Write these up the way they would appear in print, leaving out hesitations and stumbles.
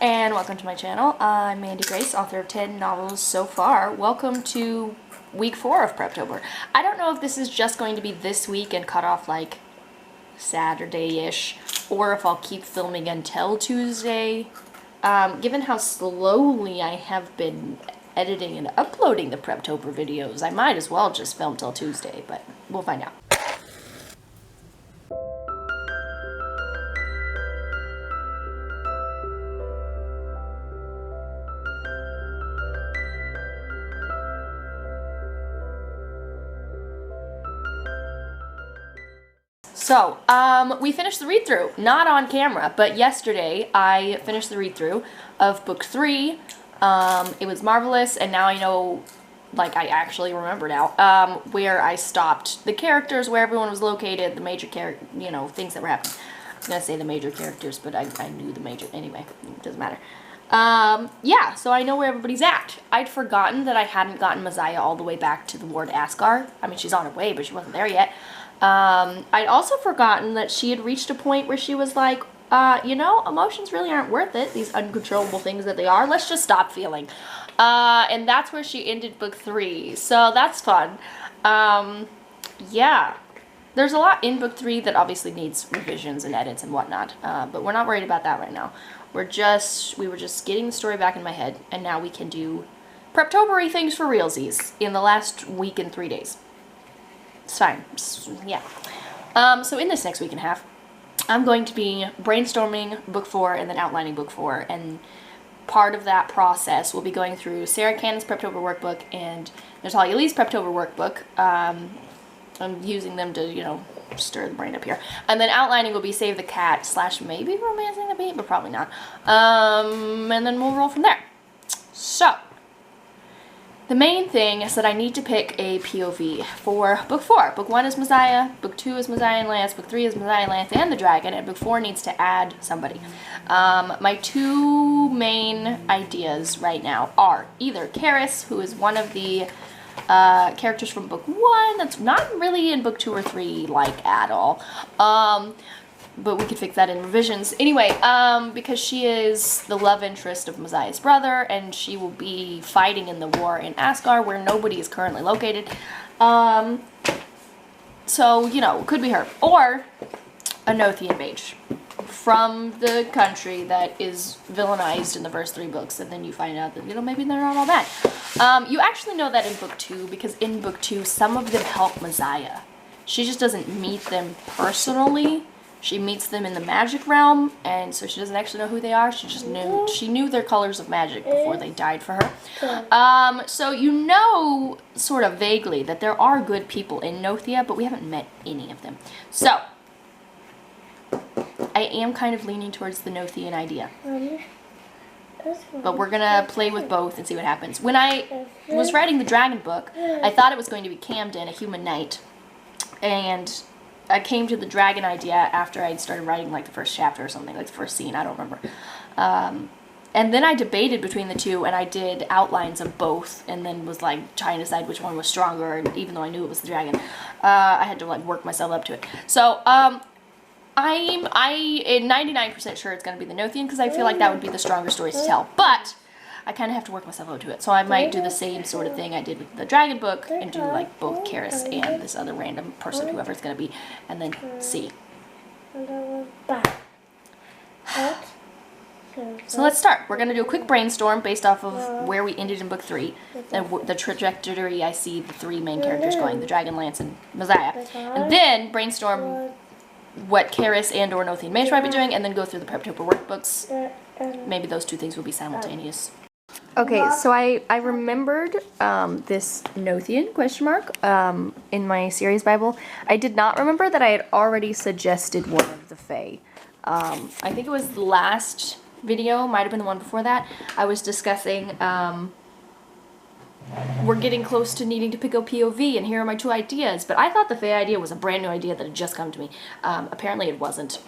and welcome to my channel. I'm Mandi Grace, author of 10 novels so far. Welcome to week 4 of Preptober. I don't know if this is just going to be this week and cut off like Saturday-ish, or if I'll keep filming until Tuesday. Given how slowly I have been editing and uploading the Preptober videos, I might as well just film till Tuesday, but we'll find out. So, we finished the read-through, not on camera, but yesterday I finished the read-through of book 3. It was marvelous, and now I know, like, I actually remember now, where I stopped. The characters, where everyone was located, the major things that were happening. I was gonna say the major characters, but I knew the major, anyway, it doesn't matter. Yeah, so I know where everybody's at. I'd forgotten that I hadn't gotten Messiah all the way back to the Ward Asgard. I mean, she's on her way, but she wasn't there yet. I'd also forgotten that she had reached a point where she was like, you know, emotions really aren't worth it, these uncontrollable things that they are. Let's just stop feeling. And that's where she ended book 3. So that's fun. Yeah. There's a lot in book 3 that obviously needs revisions and edits and whatnot. But we're not worried about that right now. We were just getting the story back in my head, and now we can do Preptober-y things for realsies in the last week and 3 days. It's fine. Yeah. So in this next week and a half, I'm going to be brainstorming book 4 and then outlining book 4. And part of that process will be going through Sarah Cannon's Preptober workbook and Natalia Lee's Preptober workbook. I'm using them to, you know, stir the brain up here. And then outlining will be Save the Cat / maybe Romancing the Beat, but probably not. And then we'll roll from there. So, the main thing is that I need to pick a POV for book 4. Book 1 is Messiah, book 2 is Messiah and Lance, book 3 is Messiah and Lance and the Dragon, and book 4 needs to add somebody. My two main ideas right now are either Karis, who is one of the characters from book 1 that's not really in book 2 or 3, like, at all. But we could fix that in revisions. Anyway, because she is the love interest of Messiah's brother, and she will be fighting in the war in Asgard, where nobody is currently located. So, you know, could be her. Or a Nothian mage from the country that is villainized in the first 3 books, and then you find out that, you know, maybe they're not all bad. You actually know that in book 2, because in book 2, some of them help Messiah. She just doesn't meet them personally. She meets them in the magic realm, and so she doesn't actually know who they are. She just knew their colors of magic before they died for her. So you know, sort of vaguely, that there are good people in Nothia, but we haven't met any of them. So, I am kind of leaning towards the Nothian idea. But we're gonna play with both and see what happens. When I was writing the Dragon book, I thought it was going to be Camden, a human knight, and I came to the dragon idea after I'd started writing, like, the first chapter or something, like the first scene, I don't remember. And then I debated between the two, and I did outlines of both, and then was, like, trying to decide which one was stronger, and even though I knew it was the dragon, I had to, like, work myself up to it. So, I'm 99% sure it's going to be the Nothian, because I feel like that would be the stronger stories to tell, but I kind of have to work myself up to it, so I might do the same sort of thing I did with the Dragon book, and do, like, both Karis and this other random person, whoever it's going to be, and then see. So let's start. We're going to do a quick brainstorm based off of where we ended in book 3, the trajectory I see the 3 main characters going, the Dragon, Lance, and Messiah, and then brainstorm what Karis and or Nothian Mage might be doing, and then go through the Preptober workbooks. Maybe those two things will be simultaneous. Okay, so I remembered this Nothian question mark in my series Bible. I did not remember that I had already suggested one of the Fae. I think it was the last video, might have been the one before that. I was discussing we're getting close to needing to pick a POV, and here are my 2 ideas. But I thought the Fae idea was a brand new idea that had just come to me. Apparently it wasn't,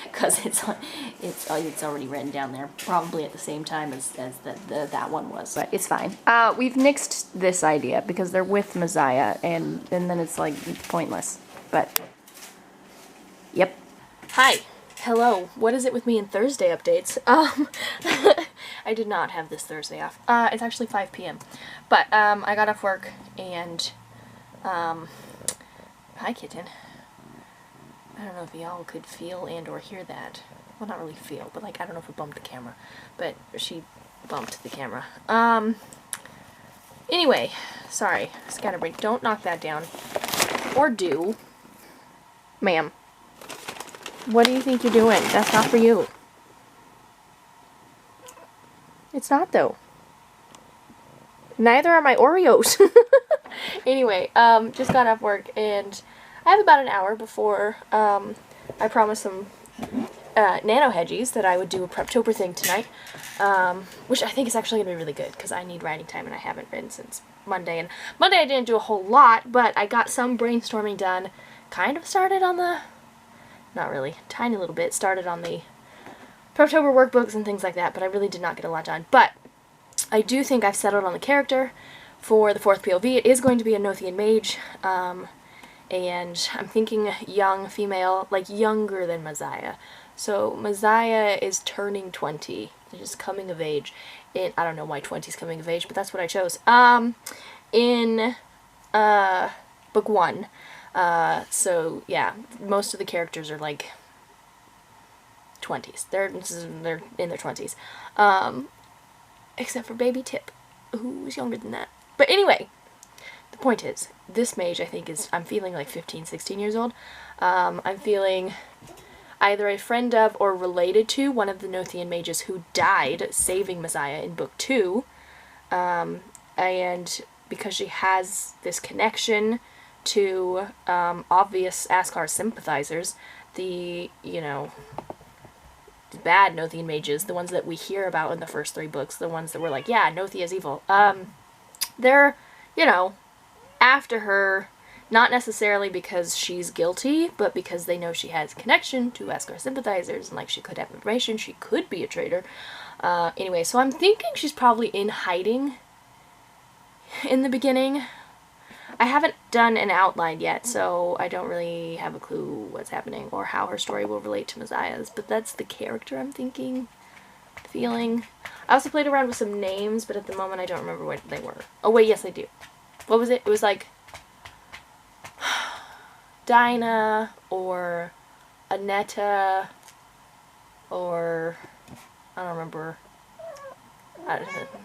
because it's already written down there, probably at the same time as that one was. But it's fine. We've nixed this idea because they're with Messiah, and then it's like pointless. But yep. Hi. Hello, what is it with me in Thursday updates? I did not have this Thursday off. It's actually 5 p.m. But, I got off work and, hi kitten. I don't know if y'all could feel and or hear that. Well, not really feel, but like, I don't know if it bumped the camera. But she bumped the camera. Anyway, sorry, scatterbrain, don't knock that down. Or do. Ma'am. What do you think you're doing? That's not for you. It's not, though. Neither are my Oreos. Anyway, just got off work, and I have about an hour before, I promised some, nano hedgies that I would do a Preptober thing tonight, which I think is actually going to be really good, because I need writing time, and I haven't written since Monday, and Monday I didn't do a whole lot, but I got some brainstorming done, kind of started on the, not really, tiny little bit, started on the Preptober workbooks and things like that, but I really did not get a lot done. But I do think I've settled on the character for the 4th POV. It is going to be a Nothian mage, and I'm thinking young female, like younger than Messiah. So Messiah is turning 20, just coming of age. I don't know why 20 is coming of age, but that's what I chose. In book 1. So yeah, most of the characters are like 20s. They're in their 20s. Except for Baby Tip, who's younger than that. But anyway, the point is, this mage I think is, I'm feeling like 15, 16 years old. I'm feeling either a friend of or related to one of the Nothian mages who died saving Messiah in book 2. And because she has this connection to obvious Askar sympathizers, the, you know, bad Nothian mages, the ones that we hear about in the first 3 books, the ones that were like, yeah, Nothia is evil, they're, you know, after her, not necessarily because she's guilty, but because they know she has connection to Askar sympathizers, and like she could have information, she could be a traitor. Anyway, so I'm thinking she's probably in hiding in the beginning. I haven't done an outline yet, so I don't really have a clue what's happening or how her story will relate to Messiah's, but that's the character I'm thinking, feeling. I also played around with some names, but at the moment I don't remember what they were. Oh wait, yes I do. What was it? It was like Dinah or Anetta or I don't remember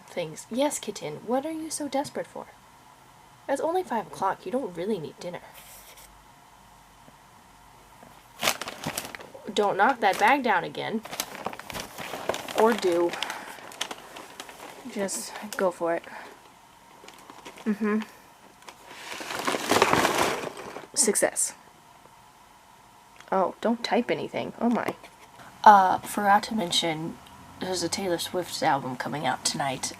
things. Yes, kitten, what are you so desperate for? It's only 5 o'clock. You don't really need dinner. Don't knock that bag down again. Or do. Just go for it. Success. Oh, don't type anything. Oh my. Forgot to mention, there's a Taylor Swift album coming out tonight.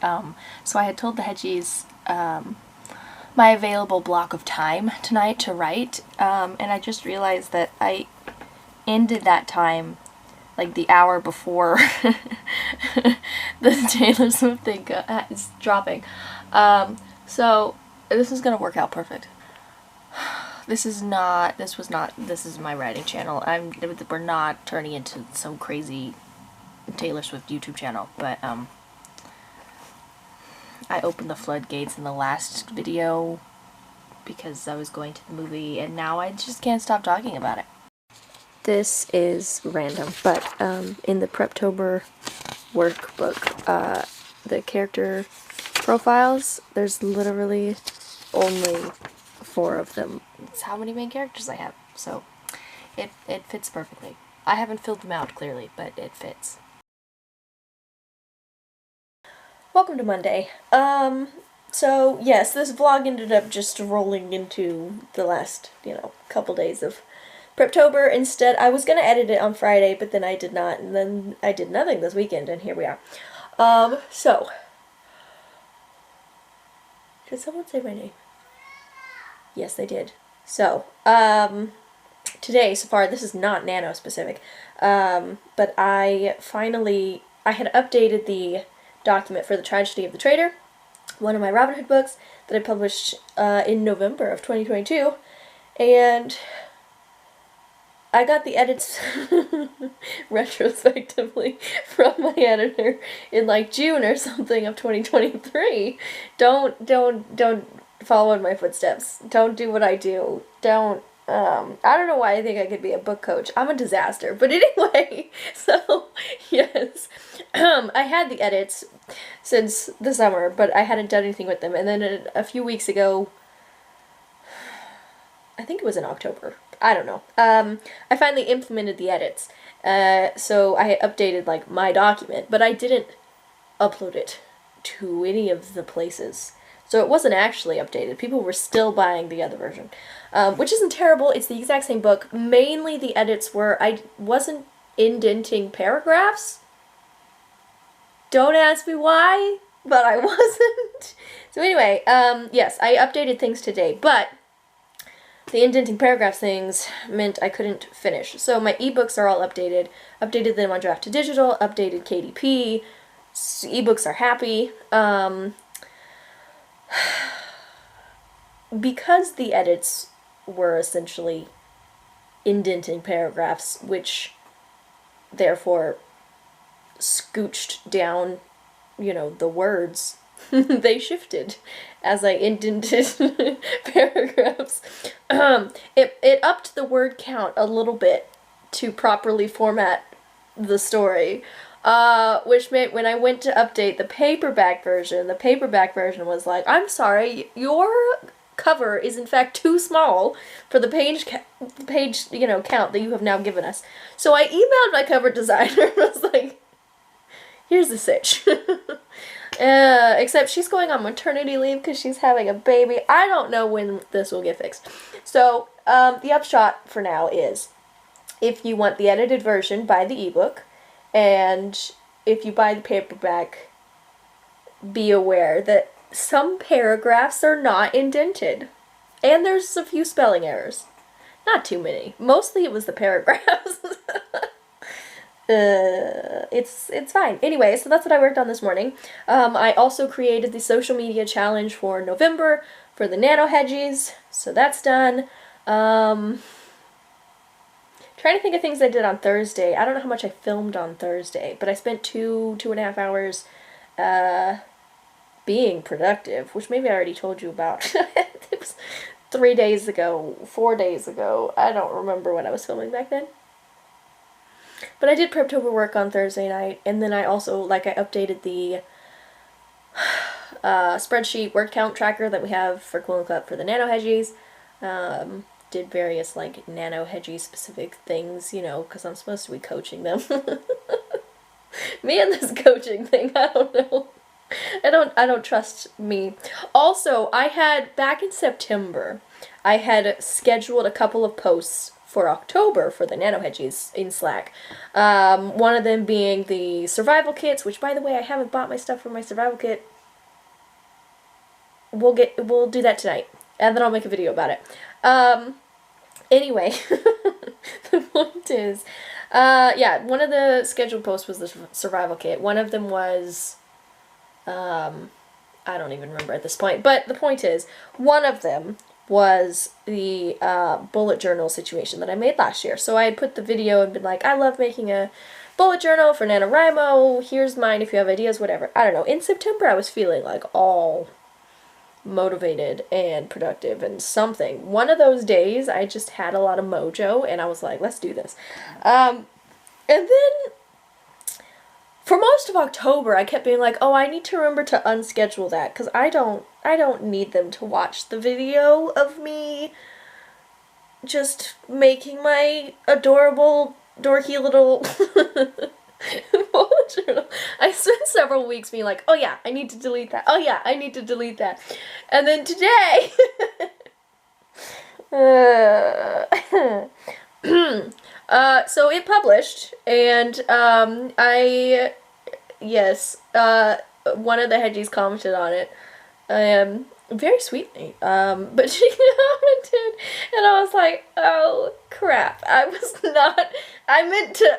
So I had told the Hedgies, my available block of time tonight to write, and I just realized that I ended that time like the hour before the Taylor Swift thing is dropping. So this is gonna work out perfect. This is my writing channel. We're not turning into some crazy Taylor Swift YouTube channel, but I opened the floodgates in the last video because I was going to the movie, and now I just can't stop talking about it. This is random, but in the Preptober workbook, the character profiles, there's literally only 4 of them. It's how many main characters I have, so it fits perfectly. I haven't filled them out clearly, but it fits. Welcome to Monday. So yes, this vlog ended up just rolling into the last, couple days of Preptober. Instead, I was gonna edit it on Friday, but then I did not, and then I did nothing this weekend, and here we are. So, did someone say my name? Yes, they did. So, today, so far, this is not Nano specific, but I had updated the document for the Tragedy of the Traitor, one of my Robin Hood books that I published in November of 2022, and I got the edits retrospectively from my editor in like June or something of 2023. Don't follow in my footsteps. Don't do what I do. Don't I don't know why I think I could be a book coach. I'm a disaster. But anyway, so yes. I had the edits since the summer, but I hadn't done anything with them. And then a few weeks ago, I think it was in October. I don't know. I finally implemented the edits. So I had updated like my document, but I didn't upload it to any of the places. So it wasn't actually updated. People were still buying the other version, which isn't terrible. It's the exact same book. Mainly the edits were I wasn't indenting paragraphs. Don't ask me why, but I wasn't. So anyway, yes, I updated things today, but the indenting paragraphs things meant I couldn't finish. So my ebooks are all updated. Updated them on Draft to Digital, updated KDP. Ebooks are happy. Because the edits were essentially indenting paragraphs, which therefore scooched down, the words, they shifted as I indented paragraphs. It upped the word count a little bit to properly format the story, which meant when I went to update the paperback version was like, I'm sorry, your cover is in fact too small for the page count that you have now given us. So I emailed my cover designer and was like, here's the sitch. Except she's going on maternity leave because she's having a baby. I don't know when this will get fixed. So, the upshot for now is, if you want the edited version, buy the ebook. And if you buy the paperback, be aware that some paragraphs are not indented. And there's a few spelling errors. Not too many. Mostly it was the paragraphs. It's fine. Anyway, so that's what I worked on this morning. I also created the social media challenge for November for the nano hedgies, so that's done. Trying to think of things I did on Thursday. I don't know how much I filmed on Thursday, but I spent 2.5 hours being productive, which maybe I already told you about. It was 4 days ago. I don't remember when I was filming back then. But I did preptober work on Thursday night, and then I also, I updated the spreadsheet word count tracker that we have for Cool and Club for the nano hedgies. Did various, nano hedgie specific things, because I'm supposed to be coaching them. Me and this coaching thing, I don't know. I don't trust me. Also, I had, back in September, I had scheduled a couple of posts for October for the nano hedgies in Slack. One of them being the survival kits, which, by the way, I haven't bought my stuff for my survival kit. We'll do that tonight, and then I'll make a video about it. Anyway, the point is, one of the scheduled posts was the survival kit. One of them was, I don't even remember at this point, but the point is, one of them was the bullet journal situation that I made last year. So I had put the video and been like, I love making a bullet journal for NaNoWriMo, here's mine if you have ideas, whatever. I don't know. In September I was feeling all motivated and productive and something. One of those days I just had a lot of mojo and I was like, let's do this. And then for most of October I kept being like, oh, I need to remember to unschedule that because I don't need them to watch the video of me just making my adorable dorky little bullet journal. I spent several weeks being like, oh yeah, I need to delete that. Oh yeah, I need to delete that. And then today, so it published, and one of the hedgies commented on it, very sweetly, but she commented, and I was like, oh crap, I meant to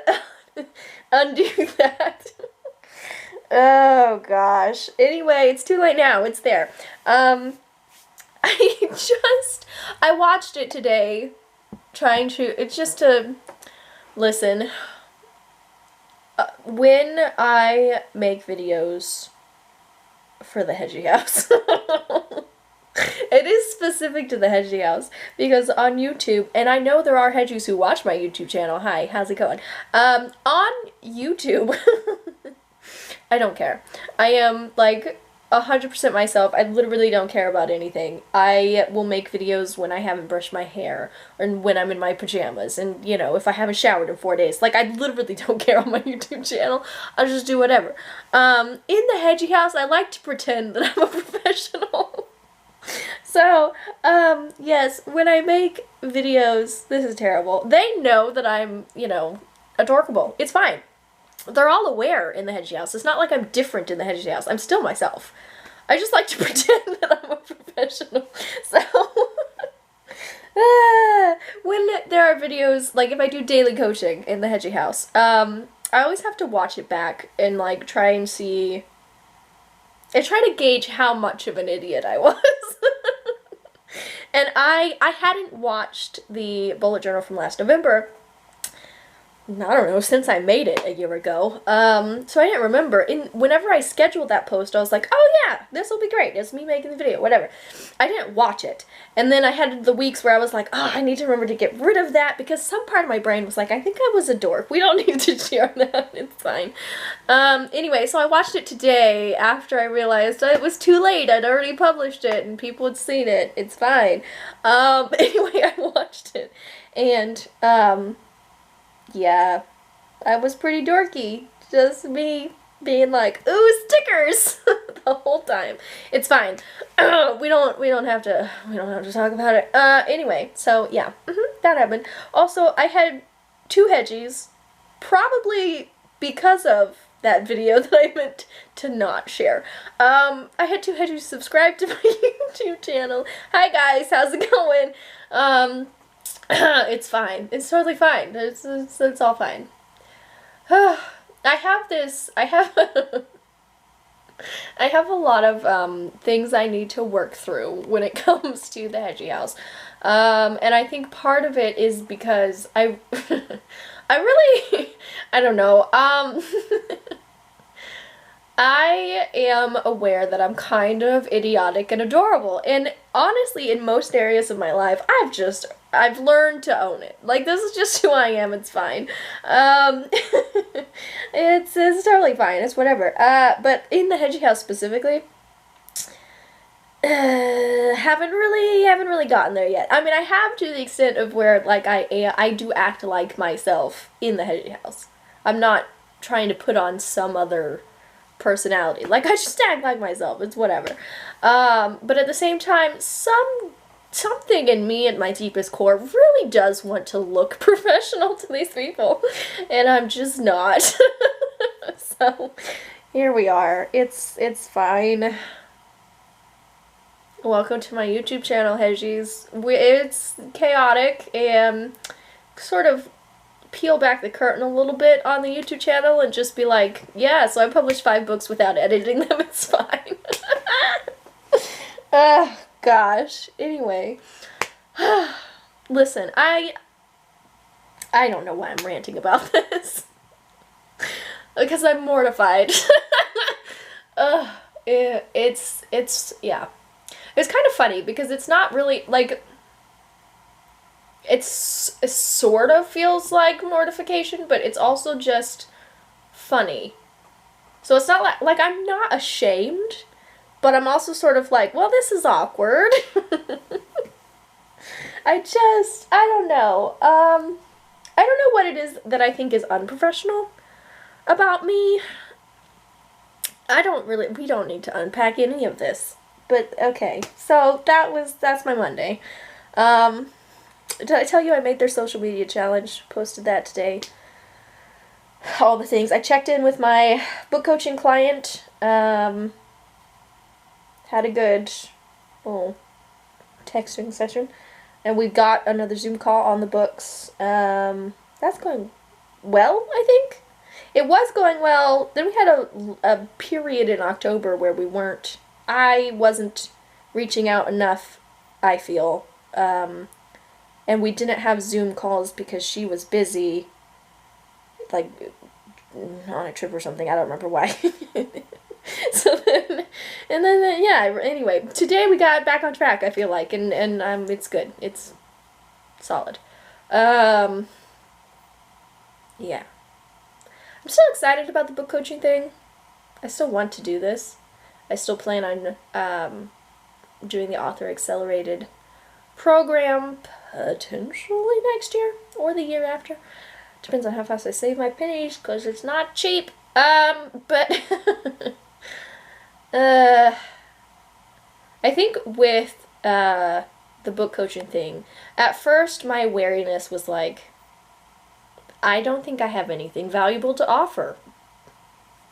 undo that. Oh gosh. Anyway, it's too late now. It's there. I watched it today trying to, it's just to, listen, when I make videos for the Hedgie House, it is specific to the Hedgie House, because on YouTube, and I know there are Hedgies who watch my YouTube channel, hi, how's it going? On YouTube, I don't care. I am, like, 100% myself. I literally don't care about anything. I will make videos when I haven't brushed my hair, or when I'm in my pajamas, and, you know, if I haven't showered in 4 days. Like, I literally don't care on my YouTube channel. I'll just do whatever. In the Hedgie House, I like to pretend that I'm a professional. So, yes, when I make videos, this is terrible. They know that I'm, you know, adorkable. It's fine. They're all aware in the Hedgie House. It's not like I'm different in the Hedgie House. I'm still myself. I just like to pretend that I'm a professional. So, when there are videos, like if I do daily coaching in the Hedgie House, I always have to watch it back and like try and see, and try to gauge how much of an idiot I was. And I hadn't watched the bullet journal from last November, I don't know, since I made it a year ago, so I didn't remember. Whenever I scheduled that post, I was like, oh yeah, this will be great, it's me making the video, whatever. I didn't watch it, and then I had the weeks where I was like, oh, I need to remember to get rid of that, because some part of my brain was like, I think I was a dork, we don't need to share that, it's fine. Anyway, so I watched it today after I realized it was too late, I'd already published it, and people had seen it, it's fine. Anyway, I watched it, and, yeah, I was pretty dorky. Just me being like, ooh, stickers the whole time. It's fine. We don't have to talk about it. Anyway, so yeah, that happened. Also, I had 2 Hedgies, probably because of that video that I meant to not share. I had 2 Hedgies subscribe to my YouTube channel. Hi guys, how's it going? It's fine. It's totally fine. It's all fine. I have a lot of things I need to work through when it comes to the Hedgie House. And I think part of it is because I really, I don't know, I am aware that I'm kind of idiotic and adorable, and honestly, in most areas of my life, I've learned to own it. Like, this is just who I am, it's fine. It's totally fine, it's whatever. But in the Hedgie House specifically, haven't really gotten there yet. I mean, I have to the extent of where, like, I do act like myself in the Hedgie House. I'm not trying to put on some other personality. Like, I just act like myself. It's whatever. But at the same time, something in me at my deepest core really does want to look professional to these people. And I'm just not. So, here we are. It's fine. Welcome to my YouTube channel, Hedgies. It's chaotic and sort of peel back the curtain a little bit on the YouTube channel and just be like, yeah, so I published 5 books without editing them, it's fine. Gosh. Anyway. Listen, I don't know why I'm ranting about this. Because I'm mortified. It's, yeah. It's kind of funny because it's not really, like, it sort of feels like mortification, but it's also just funny. So it's not like I'm not ashamed, but I'm also sort of like, well, this is awkward. I don't know. I don't know what it is that I think is unprofessional about me. We don't need to unpack any of this. But, okay. So, that's my Monday. Did I tell you I made their social media challenge? Posted that today. All the things. I checked in with my book coaching client. Had a good texting session. And we got another Zoom call on the books. That's going well, I think. It was going well. Then we had a period in October where I wasn't reaching out enough, I feel. and we didn't have Zoom calls because she was busy, like, on a trip or something. I don't remember why. So then, and then, yeah, anyway, today we got back on track, I feel like, and it's good. It's solid. Yeah. I'm still excited about the book coaching thing. I still want to do this. I still plan on doing the author accelerated program potentially next year or the year after. Depends on how fast I save my pennies, because it's not cheap. But I think with the book coaching thing, at first my wariness was like, I don't think I have anything valuable to offer.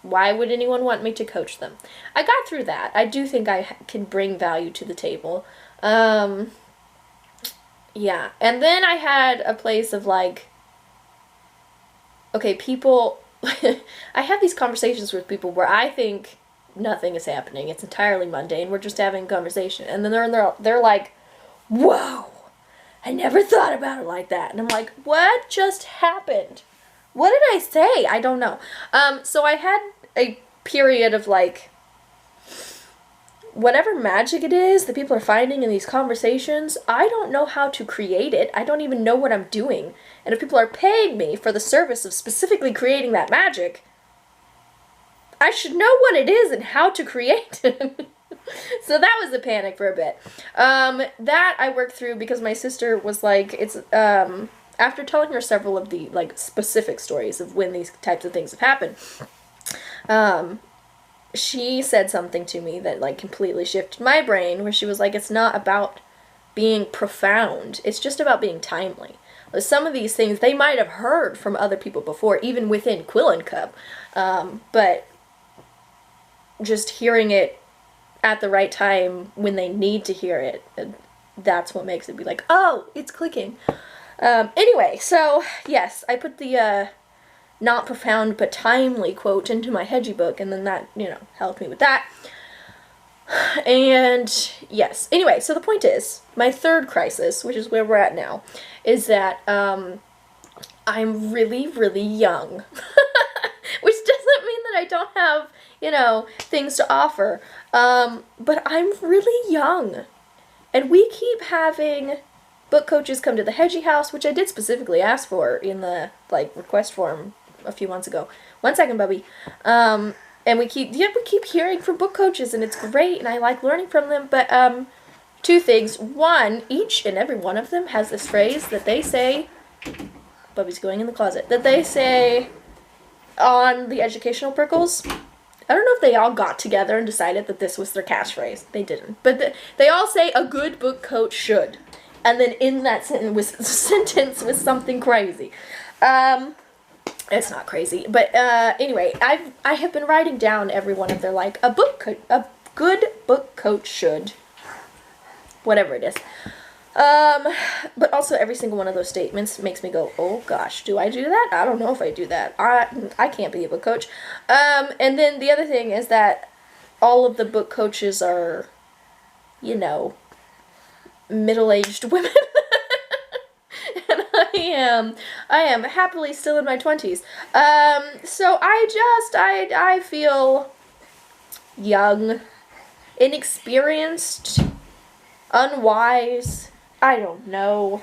Why would anyone want me to coach them? I got through that. I do think I can bring value to the table. Yeah. And then I had a place of like, okay, people, I have these conversations with people where I think nothing is happening. It's entirely mundane. We're just having a conversation. And then they're like, whoa, I never thought about it like that. And I'm like, what just happened? What did I say? I don't know. So I had a period of like, whatever magic it is that people are finding in these conversations, I don't know how to create it. I don't even know what I'm doing. And if people are paying me for the service of specifically creating that magic, I should know what it is and how to create it. So that was a panic for a bit. That I worked through because my sister was like, it's, after telling her several of the, like, specific stories of when these types of things have happened, she said something to me that, like, completely shifted my brain, where she was like, it's not about being profound, it's just about being timely. Some of these things they might have heard from other people before, even within Quill and Cup, but just hearing it at the right time when they need to hear it, that's what makes it be like, oh, it's clicking. Anyway, so, yes, I put the, not profound but timely quote into my Hedgie book, and then that, helped me with that. And, yes. Anyway, so the point is, my third crisis, which is where we're at now, is that, I'm really, really young. Which doesn't mean that I don't have, things to offer. But I'm really young. And we keep having book coaches come to the Hedgie house, which I did specifically ask for in the, like, request form a few months ago. 1 second, Bubby. And we keep hearing from book coaches, and it's great, and I like learning from them, but, two things. One, each and every one of them has this phrase that they say, Bubby's going in the closet, that they say on the educational prickles. I don't know if they all got together and decided that this was their catchphrase. They didn't. But they all say a good book coach should. And then in that sentence was something crazy. It's not crazy. But anyway, I have been writing down every one of their, like, a good book coach should. Whatever it is. But also every single one of those statements makes me go, oh gosh, do I do that? I don't know if I do that. I can't be a book coach. And then the other thing is that all of the book coaches are, middle-aged women. And I am happily still in my 20s. So I feel young, inexperienced, unwise, I don't know,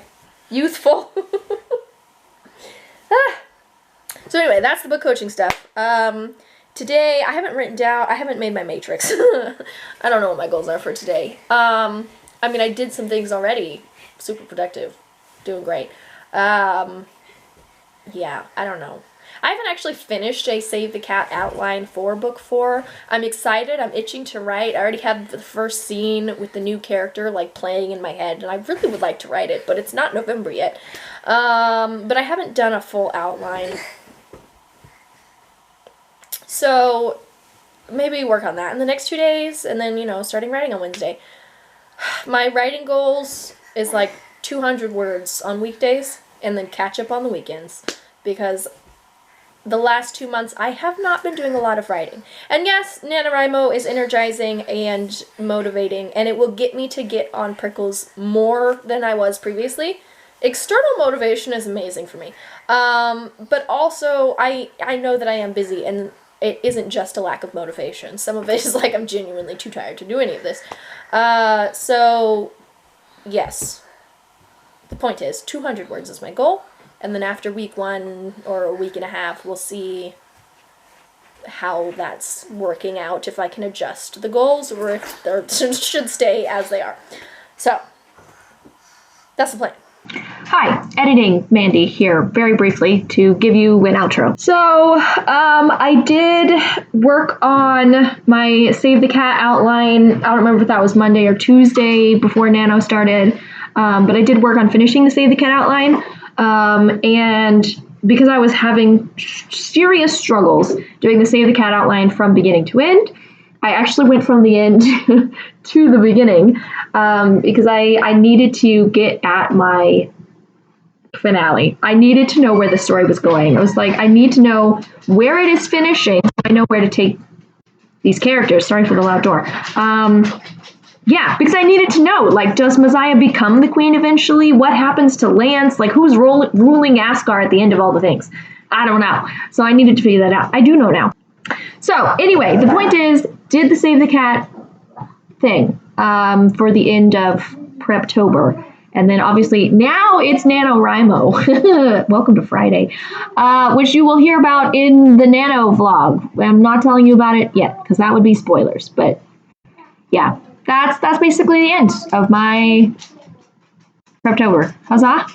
youthful. So anyway, that's the book coaching stuff. Today, I haven't made my matrix. I don't know what my goals are for today. I did some things already. Super productive. Doing great. Yeah, I don't know. I haven't actually finished a Save the Cat outline for book 4. I'm excited. I'm itching to write. I already have the first scene with the new character, like, playing in my head, and I really would like to write it, but it's not November yet. But I haven't done a full outline. So, maybe work on that in the next 2 days, and then, starting writing on Wednesday. My writing goals is, like, 200 words on weekdays, and then catch up on the weekends, because the last 2 months, I have not been doing a lot of writing. And yes, NaNoWriMo is energizing and motivating, and it will get me to get on Prickles more than I was previously, external motivation is amazing for me. But also, I know that I am busy, and it isn't just a lack of motivation. Some of it is like I'm genuinely too tired to do any of this. So, yes. The point is, 200 words is my goal, and then after week 1 or a week and a half, we'll see how that's working out, if I can adjust the goals, or if they should stay as they are. So, that's the plan. Hi, editing Mandy here, very briefly, to give you an outro. So, I did work on my Save the Cat outline. I don't remember if that was Monday or Tuesday before Nano started, but I did work on finishing the Save the Cat outline, and because I was having serious struggles doing the Save the Cat outline from beginning to end, I actually went from the end to the beginning, because I needed to get at my finale. I needed to know where the story was going. I was like, I need to know where it is finishing. I know where to take these characters. Sorry for the loud door. Yeah, because I needed to know, like, does Messiah become the queen eventually? What happens to Lance? Like, who's ruling Asgard at the end of all the things? I don't know. So I needed to figure that out. I do know now. So anyway, the point is, did the Save the Cat thing for the end of Preptober. And then obviously now it's NaNoWriMo. Welcome to Friday, which you will hear about in the Nano vlog. I'm not telling you about it yet because that would be spoilers. But yeah, that's basically the end of my Preptober. Huzzah!